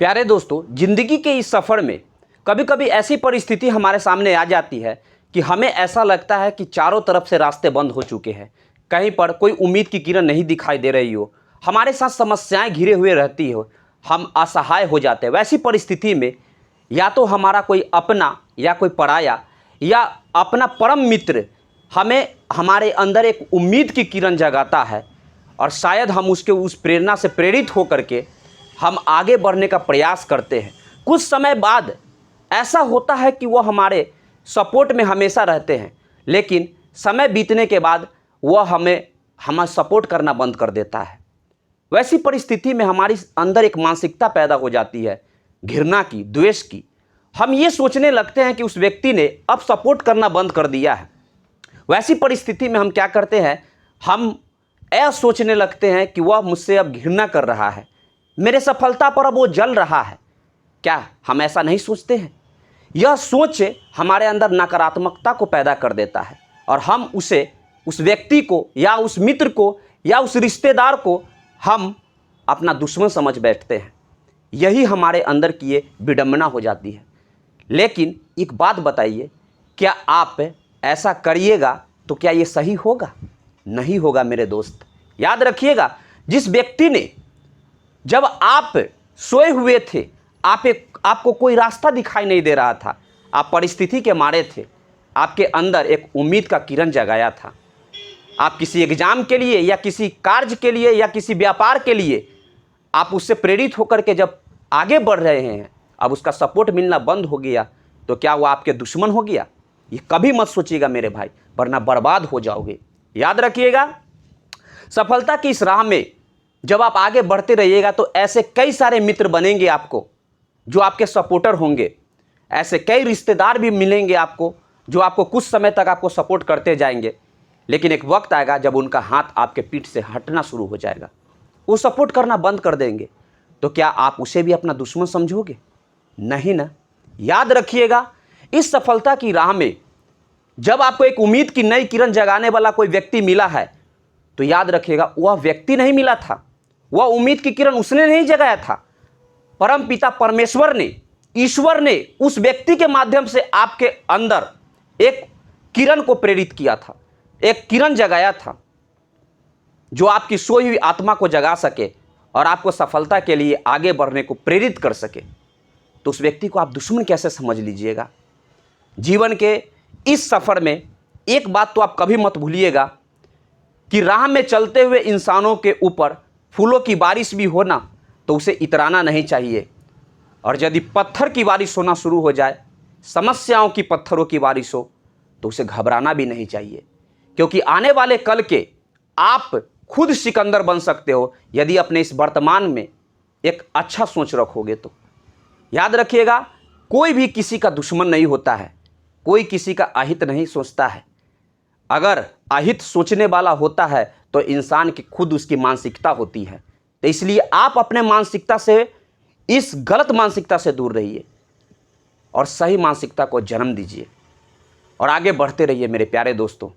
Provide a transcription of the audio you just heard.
प्यारे दोस्तों, ज़िंदगी के इस सफ़र में कभी कभी ऐसी परिस्थिति हमारे सामने आ जाती है कि हमें ऐसा लगता है कि चारों तरफ से रास्ते बंद हो चुके हैं, कहीं पर कोई उम्मीद की किरण नहीं दिखाई दे रही हो, हमारे साथ समस्याएं घिरे हुए रहती हो, हम असहाय हो जाते हैं। वैसी परिस्थिति में या तो हमारा कोई अपना या कोई पराया या अपना परम मित्र हमें हमारे अंदर एक उम्मीद की किरण जगाता है और शायद हम उसके उस प्रेरणा से प्रेरित होकर के हम आगे बढ़ने का प्रयास करते हैं। कुछ समय बाद ऐसा होता है कि वो हमारे सपोर्ट में हमेशा रहते हैं, लेकिन समय बीतने के बाद वह हमें सपोर्ट करना बंद कर देता है। वैसी परिस्थिति में हमारी अंदर एक मानसिकता पैदा हो जाती है, घृणा की, द्वेष की। हम ये सोचने लगते हैं कि उस व्यक्ति ने अब सपोर्ट करना बंद कर दिया है। वैसी परिस्थिति में हम क्या करते हैं, हम ऐसा सोचने लगते हैं कि वह मुझसे अब घृणा कर रहा है, मेरे सफलता पर अब वो जल रहा है। क्या हम ऐसा नहीं सोचते हैं? यह सोच हमारे अंदर नकारात्मकता को पैदा कर देता है और हम उस व्यक्ति को या उस मित्र को या उस रिश्तेदार को हम अपना दुश्मन समझ बैठते हैं। यही हमारे अंदर की ये विडंबना हो जाती है। लेकिन एक बात बताइए, क्या आप ऐसा करिएगा तो क्या ये सही होगा? नहीं होगा मेरे दोस्त। याद रखिएगा, जिस व्यक्ति ने जब आप सोए हुए थे, आपको कोई रास्ता दिखाई नहीं दे रहा था, आप परिस्थिति के मारे थे, आपके अंदर एक उम्मीद का किरण जगाया था। आप किसी एग्जाम के लिए या किसी कार्य के लिए या किसी व्यापार के लिए आप उससे प्रेरित होकर के जब आगे बढ़ रहे हैं, अब उसका सपोर्ट मिलना बंद हो गया, तो क्या वो आपके दुश्मन हो गया? ये कभी मत सोचिएगा मेरे भाई, वरना बर्बाद हो जाओगे। याद रखिएगा, सफलता की इस राह में जब आप आगे बढ़ते रहिएगा तो ऐसे कई सारे मित्र बनेंगे आपको जो आपके सपोर्टर होंगे। ऐसे कई रिश्तेदार भी मिलेंगे आपको जो आपको कुछ समय तक आपको सपोर्ट करते जाएंगे, लेकिन एक वक्त आएगा जब उनका हाथ आपके पीठ से हटना शुरू हो जाएगा, वो सपोर्ट करना बंद कर देंगे। तो क्या आप उसे भी अपना दुश्मन समझोगे? नहीं ना। याद रखिएगा, इस सफलता की राह में जब आपको एक उम्मीद की नई किरण जगाने वाला कोई व्यक्ति मिला है, तो याद रखिएगा, वह व्यक्ति नहीं मिला था, वह उम्मीद की किरण उसने नहीं जगाया था। परम पिता परमेश्वर ने, ईश्वर ने उस व्यक्ति के माध्यम से आपके अंदर एक किरण को प्रेरित किया था, एक किरण जगाया था जो आपकी सोई हुई आत्मा को जगा सके और आपको सफलता के लिए आगे बढ़ने को प्रेरित कर सके। तो उस व्यक्ति को आप दुश्मन कैसे समझ लीजिएगा? जीवन के इस सफ़र में एक बात तो आप कभी मत भूलिएगा कि राह में चलते हुए इंसानों के ऊपर फूलों की बारिश भी होना तो उसे इतराना नहीं चाहिए, और यदि पत्थर की बारिश होना शुरू हो जाए, समस्याओं की पत्थरों की बारिश हो, तो उसे घबराना भी नहीं चाहिए, क्योंकि आने वाले कल के आप खुद सिकंदर बन सकते हो यदि अपने इस वर्तमान में एक अच्छा सोच रखोगे तो। याद रखिएगा, कोई भी किसी का दुश्मन नहीं होता है, कोई किसी का अहित नहीं सोचता है। अगर अहित सोचने वाला होता है तो इंसान की खुद उसकी मानसिकता होती है। तो इसलिए आप अपने मानसिकता से, इस गलत मानसिकता से दूर रहिए और सही मानसिकता को जन्म दीजिए और आगे बढ़ते रहिए मेरे प्यारे दोस्तों।